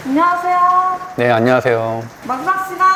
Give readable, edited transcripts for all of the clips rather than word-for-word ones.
안녕하세요. 네, 안녕하세요. 마지막 시간.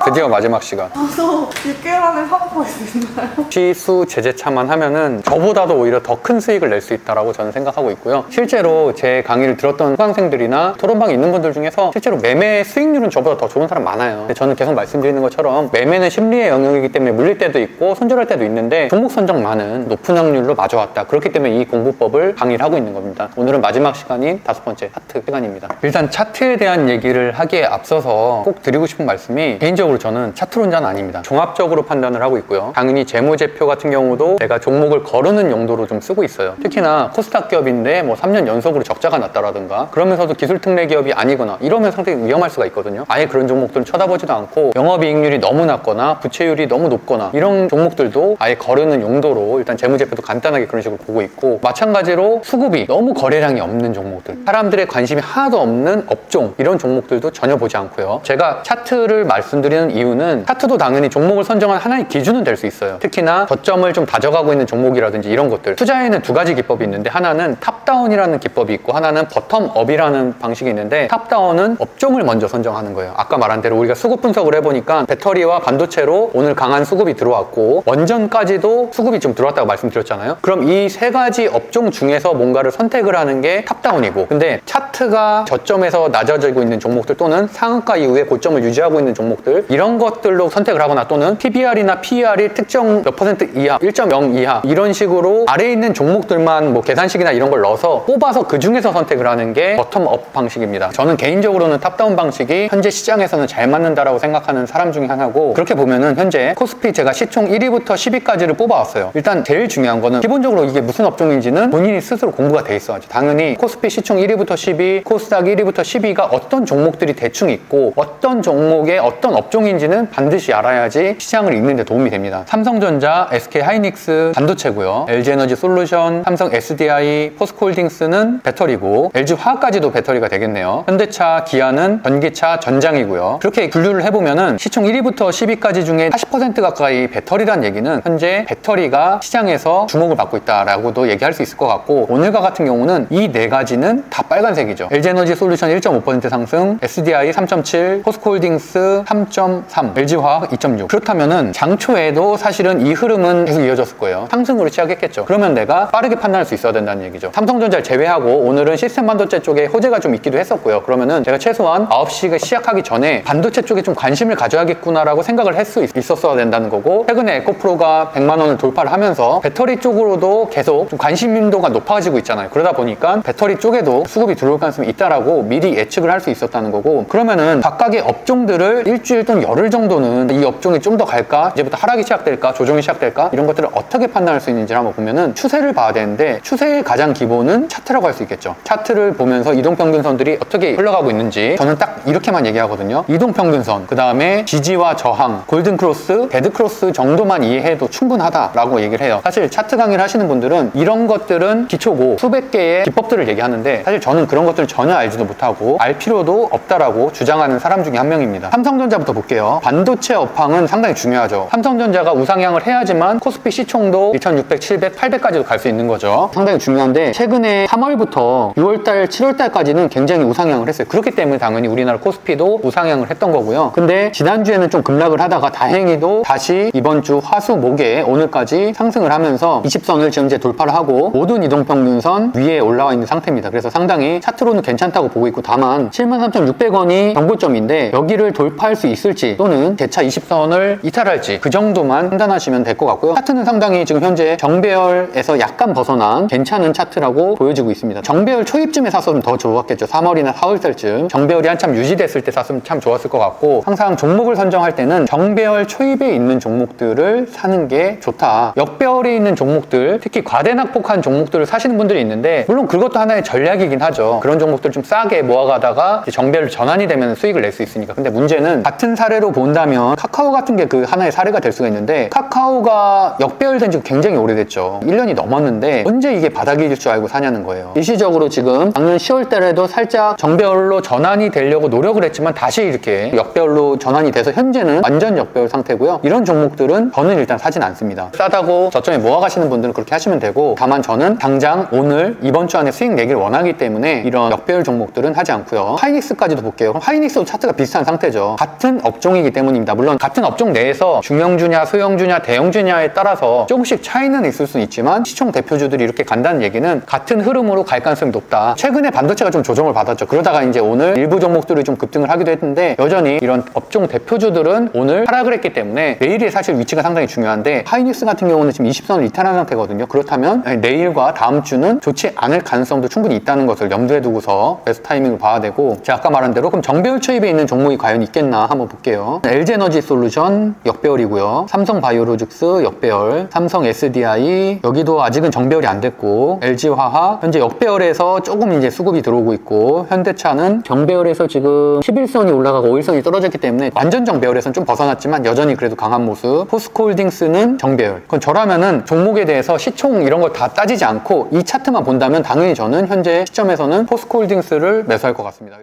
드디어 마지막 시간. 저도 6개월 안에 사고 볼 수 있나요? 시수 제재차만 하면은 저보다도 오히려 더 큰 수익을 낼 수 있다고 저는 생각하고 있고요. 실제로 제 강의를 들었던 수강생들이나 토론방에 있는 분들 중에서 실제로 매매 수익률은 저보다 더 좋은 사람 많아요. 근데 저는 계속 말씀드리는 것처럼 매매는 심리의 영역이기 때문에 물릴 때도 있고 손절할 때도 있는데 종목 선정만은 높은 확률로 맞아왔다. 그렇기 때문에 이 공부법을 강의를 하고 있는 겁니다. 오늘은 마지막 시간인 5번째 차트 시간입니다. 일단 차트에 대한 얘기를 하기에 앞서서 꼭 드리고 싶은 말씀이 개인적으로 저는 차트론자는 아닙니다. 종합적으로 판단을 하고 있고요. 당연히 재무제표 같은 경우도 제가 종목을 거르는 용도로 좀 쓰고 있어요. 특히나 코스닥 기업인데 뭐 3년 연속으로 적자가 났다라든가 그러면서도 기술특례 기업이 아니거나 이러면 상당히 위험할 수가 있거든요. 아예 그런 종목들은 쳐다보지도 않고 영업이익률이 너무 낮거나 부채율이 너무 높거나 이런 종목들도 아예 거르는 용도로 일단 재무제표도 간단하게 그런 식으로 보고 있고, 마찬가지로 수급이 너무 거래량이 없는 종목들, 사람들의 관심이 하나도 없는 업종, 이런 종목들도 전혀 보지 않고요. 제가 차트를 말씀드리는 이유는 차트도 당연히 종목을 선정한 하나의 기준은 될 수 있어요. 특히나 저점을 좀 다져가고 있는 종목이라든지 이런 것들, 투자에는 두 가지 기법이 있는데 하나는 탑다운이라는 기법이 있고 하나는 버텀업이라는 방식이 있는데, 탑다운은 업종을 먼저 선정하는 거예요. 아까 말한 대로 우리가 수급 분석을 해보니까 배터리와 반도체로 오늘 강한 수급이 들어왔고 원전까지도 수급이 좀 들어왔다고 말씀드렸잖아요. 그럼 이 세 가지 업종 중에서 뭔가를 선택을 하는 게 탑다운이고, 근데 차트가 저점에서 낮아지고 있는 종목들 또는 상한가 이후에 고점을 유지하고 있는 종목들, 이런 것들로 선택을 하거나 또는 PBR이나 PER이 특정 몇 퍼센트 이하, 1.0 이하 이런 식으로 아래에 있는 종목들만 뭐 계산식이나 이런 걸 넣어서 뽑아서 그 중에서 선택을 하는 게 버텀업 방식입니다. 저는 개인적으로는 탑다운 방식이 현재 시장에서는 잘 맞는다라고 생각하는 사람 중에 하나고, 그렇게 보면은 현재 코스피 제가 시총 1위부터 10위까지를 뽑아왔어요. 일단 제일 중요한 거는 기본적으로 이게 무슨 업종인지는 본인이 스스로 공부가 돼 있어야죠. 당연히 코스피 시총 1위부터 10위, 코스닥 1위부터 10위가 어떤 종목들이 대충 있고 어떤 종목의 어떤 업종인지는 반드시 알아야지 시장을 읽는 데 도움이 됩니다. 삼성전자, SK하이닉스 반도체고요. LG에너지솔루션, 삼성 SDI, 포스코홀딩스는 배터리고 LG화학까지도 배터리가 되겠네요. 현대차, 기아는 전기차, 전장이고요. 그렇게 분류를 해보면은 시총 1위부터 10위까지 중에 80% 가까이 배터리란 얘기는 현재 배터리가 시장에서 주목을 받고 있다라고도 얘기할 수 있을 것 같고, 오늘과 같은 경우는 이 네 가지는 다 빨간색이죠. LG에너지솔루션 1.5% 상승, SDI 3.7, 포스코홀딩스 3.3, LG화학 2.6. 그렇다면은 장초에도 사실은 이 흐름은 계속 이어졌을 거예요. 상승으로 시작했겠죠. 그러면 내가 빠르게 판단할 수 있어야 된다는 얘기죠. 삼성전자를 제외하고 오늘은 시스템 반도체 쪽에 호재가 좀 있기도 했었고요. 그러면은 제가 최소한 9시가 시작하기 전에 반도체 쪽에 좀 관심을 가져야겠구나라고 생각을 할 수 있었어야 된다는 거고, 최근에 에코프로가 100만 원을 돌파를 하면서 배터리 쪽으로도 계속 좀 관심도가 높아지고 있잖아요. 그러다 보니까 배터리 쪽에도 수급이 들어올 가능성이 있다라고 미리 예측을 할 수 있었다는 거고, 그러면은 각각의 업종들을 일주일 또는 열흘 정도는 이 업종이 좀 더 갈까? 이제부터 하락이 시작될까? 조정이 시작될까? 이런 것들을 어떻게 판단할 수 있는지를 한번 보면은 추세를 봐야 되는데, 추세의 가장 기본은 차트라고 할 수 있겠죠. 차트를 보면서 이동평균선들이 어떻게 흘러가고 있는지 저는 딱 이렇게만 얘기하거든요. 이동평균선, 그 다음에 지지와 저항, 골든크로스, 데드크로스 정도만 이해해도 충분하다라고 얘기를 해요. 사실 차트 강의를 하시는 분들은 이런 것들은 기초고 수백 개의 기법들을 얘기하는데, 사실 저는 그런 것들을 전혀 알지도 못하고 알 필요도 없다라고 주장하는 사람 중에 한 명입니다. 삼성전자부터 볼게요. 반도체 업황은 상당히 중요하죠. 삼성전자가 우상향을 해야지만 코스피 시총도 2600, 700, 800까지도 갈 수 있는 거죠. 상당히 중요한데, 최근에 3월부터 6월달, 7월달까지는 굉장히 우상향을 했어요. 그렇기 때문에 당연히 우리나라 코스피도 우상향을 했던 거고요. 근데 지난주에는 좀 급락을 하다가 다행히도 다시 이번 주 화수 목에 오늘까지 상승을 하면서 20선을 지금 이제 돌파를 하고 모든 이동평균선 위에 올라와 있는 상태입니다. 그래서 상당히 차트로는 괜찮다고 보고 있고, 다만 73,600원이 정고점인데 여기를 돌파할 수 있을지 또는 재차 20선을 이탈할지 그 정도만 판단하시면 될 것 같고요. 차트는 상당히 지금 현재 정배열에서 약간 벗어난 괜찮은 차트라고 보여지고 있습니다. 정배열 초입쯤에 샀으면 더 좋았겠죠. 3월이나 4월달쯤 정배열이 한참 유지됐을 때 샀으면 참 좋았을 것 같고, 항상 종목을 선정할 때는 정배열 초입에 있는 종목들을 사는 게 좋다. 역배열에 있는 종목들, 특히 과대낙폭한 종목들을 사시는 분들이 있는데, 물론 그것도 하나의 전략이긴 하죠. 그런 종목들 좀 싸게 모아가다가 정배열 전환이 되면 수익을 낼 수 있으니까. 근데 문제는 같은 같은 사례로 본다면 카카오 같은 게 그 하나의 사례가 될 수가 있는데, 카카오가 역배열된 지 굉장히 오래됐죠. 1년이 넘었는데 언제 이게 바닥일 줄 알고 사냐는 거예요. 일시적으로 지금 작년 10월 달에도 살짝 정배열로 전환이 되려고 노력을 했지만 다시 이렇게 역배열로 전환이 돼서 현재는 완전 역배열 상태고요. 이런 종목들은 저는 일단 사진 않습니다. 싸다고 저점에 모아가시는 분들은 그렇게 하시면 되고, 다만 저는 당장 오늘 이번 주 안에 수익 내길 원하기 때문에 이런 역배열 종목들은 하지 않고요. 하이닉스까지도 볼게요. 그럼 하이닉스도 차트가 비슷한 상태죠. 같은 업종이기 때문입니다. 물론 같은 업종 내에서 중형주냐 소형주냐 대형주냐에 따라서 조금씩 차이는 있을 수는 있지만 시총 대표주들이 이렇게 간다는 얘기는 같은 흐름으로 갈 가능성이 높다. 최근에 반도체가 좀 조정을 받았죠. 그러다가 이제 오늘 일부 종목들이 좀 급등을 하기도 했는데, 여전히 이런 업종 대표주들은 오늘 하락을 했기 때문에 내일이 사실 위치가 상당히 중요한데, 하이닉스 같은 경우는 지금 20선을 이탈한 상태거든요. 그렇다면 내일과 다음 주는 좋지 않을 가능성도 충분히 있다는 것을 염두에 두고서 매수 타이밍을 봐야 되고, 제가 아까 말한 대로 그럼 정배열 초입에 있는 종목이 과연 있겠나 한번 볼게요. LG에너지 솔루션 역배열이고요. 삼성바이오로직스 역배열, 삼성 SDI 여기도 아직은 정배열이 안 됐고, LG화학 현재 역배열에서 조금 이제 수급이 들어오고 있고, 현대차는 정배열에서 지금 11선이 올라가고 5일선이 떨어졌기 때문에 완전 정배열에서는 좀 벗어났지만 여전히 그래도 강한 모습. 포스코홀딩스는 정배열. 그건 저라면은 종목에 대해서 시총 이런 걸 다 따지지 않고 이 차트만 본다면 당연히 저는 현재 시점에서는 포스코홀딩스를 매수할 것 같습니다.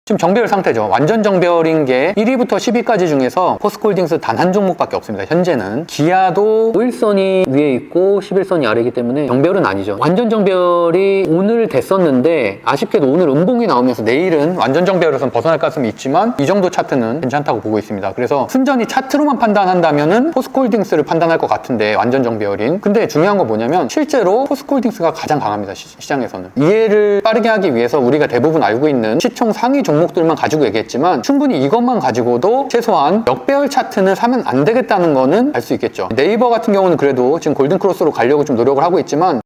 지금 정배열 상태죠. 완전 정배열인 게 1위부터 10위까지 중에서 포스코홀딩스 단 한 종목밖에 없습니다. 현재는 기아도 5일선이 위에 있고 11선이 아래이기 때문에 정배열은 아니죠. 완전 정배열이 오늘 됐었는데 아쉽게도 오늘 음봉이 나오면서 내일은 완전 정배열에서는 벗어날 가능성이 있지만 이 정도 차트는 괜찮다고 보고 있습니다. 그래서 순전히 차트로만 판단한다면은 포스코홀딩스를 판단할 것 같은데, 완전 정배열인. 근데 중요한 건 뭐냐면 실제로 포스코홀딩스가 가장 강합니다. 시장에서는. 이해를 빠르게 하기 위해서 우리가 대부분 알고 있는 시총 상위 종목들만 가지고 얘기했지만, 충분히 이것만 가지고도 최소한 역배열 차트는 사면 안 되겠다는 거는 알 수 있겠죠. 네이버 같은 경우는 그래도 지금 골든크로스로 가려고 좀 노력을 하고 있지만,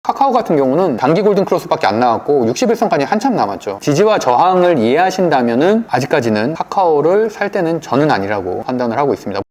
카카오 같은 경우는 단기 골든크로스밖에 안 나왔고 61선까지 한참 남았죠. 지지와 저항을 이해하신다면은 아직까지는 카카오를 살 때는 저는 아니라고 판단을 하고 있습니다.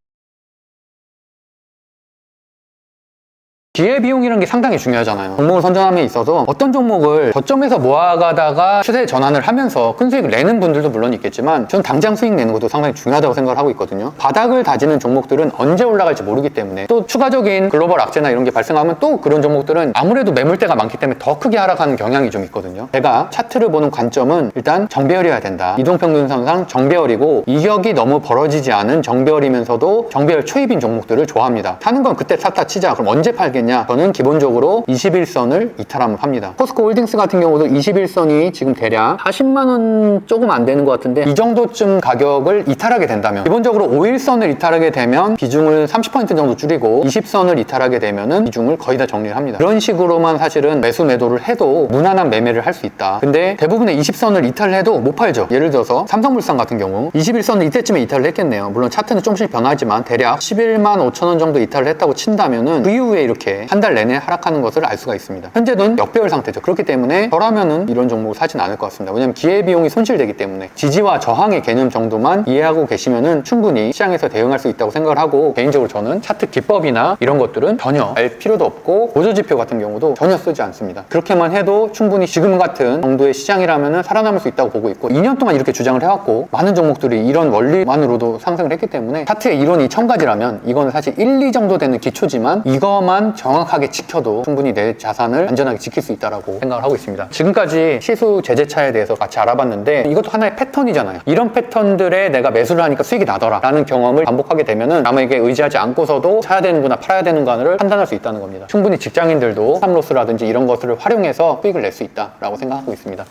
기회비용이라는 게 상당히 중요하잖아요. 종목을 선정함에 있어서 어떤 종목을 저점에서 모아가다가 추세 전환을 하면서 큰 수익을 내는 분들도 물론 있겠지만, 전 당장 수익 내는 것도 상당히 중요하다고 생각을 하고 있거든요. 바닥을 다지는 종목들은 언제 올라갈지 모르기 때문에, 또 추가적인 글로벌 악재나 이런 게 발생하면 또 그런 종목들은 아무래도 매물대가 많기 때문에 더 크게 하락하는 경향이 좀 있거든요. 제가 차트를 보는 관점은 일단 정배열이어야 된다. 이동평균선상 정배열이고 이격이 너무 벌어지지 않은 정배열이면서도 정배열 초입인 종목들을 좋아합니다. 사는 건 그때 샀다 치자. 그럼 언제 팔겠냐? 저는 기본적으로 21선을 이탈하면 팝니다. 포스코홀딩스 같은 경우도 21선이 지금 대략 40만원 조금 안 되는 것 같은데, 이 정도쯤 가격을 이탈하게 된다면, 기본적으로 5일선을 이탈하게 되면 비중을 30% 정도 줄이고 20선을 이탈하게 되면은 비중을 거의 다 정리를 합니다. 그런 식으로만 사실은 매수 매도를 해도 무난한 매매를 할 수 있다. 근데 대부분의 20선을 이탈을 해도 못 팔죠. 예를 들어서 삼성물산 같은 경우 21선을 이때쯤에 이탈을 했겠네요. 물론 차트는 조금씩 변하지만 대략 11만 5천원 정도 이탈을 했다고 친다면은 그 이후에 이렇게 한 달 내내 하락하는 것을 알 수가 있습니다. 현재는 역배열 상태죠. 그렇기 때문에 저라면은 이런 종목을 사진 않을 것 같습니다. 왜냐면 기회비용이 손실되기 때문에. 지지와 저항의 개념 정도만 이해하고 계시면은 충분히 시장에서 대응할 수 있다고 생각을 하고, 개인적으로 저는 차트 기법이나 이런 것들은 전혀 알 필요도 없고 보조지표 같은 경우도 전혀 쓰지 않습니다. 그렇게만 해도 충분히 지금 같은 정도의 시장이라면은 살아남을 수 있다고 보고 있고, 2년 동안 이렇게 주장을 해왔고 많은 종목들이 이런 원리만으로도 상승을 했기 때문에, 차트의 이론이 1000가지라면 이거는 사실 1, 2 정도 되는 기초지만 이거만 정확하게 지켜도 충분히 내 자산을 안전하게 지킬 수 있다고 생각을 하고 있습니다. 지금까지 시수 제재차에 대해서 같이 알아봤는데, 이것도 하나의 패턴이잖아요. 이런 패턴들에 내가 매수를 하니까 수익이 나더라 라는 경험을 반복하게 되면은 남에게 의지하지 않고서도 사야 되는구나 팔아야 되는가를 판단할 수 있다는 겁니다. 충분히 직장인들도 스탑로스라든지 이런 것들을 활용해서 수익을 낼 수 있다라고 생각하고 있습니다.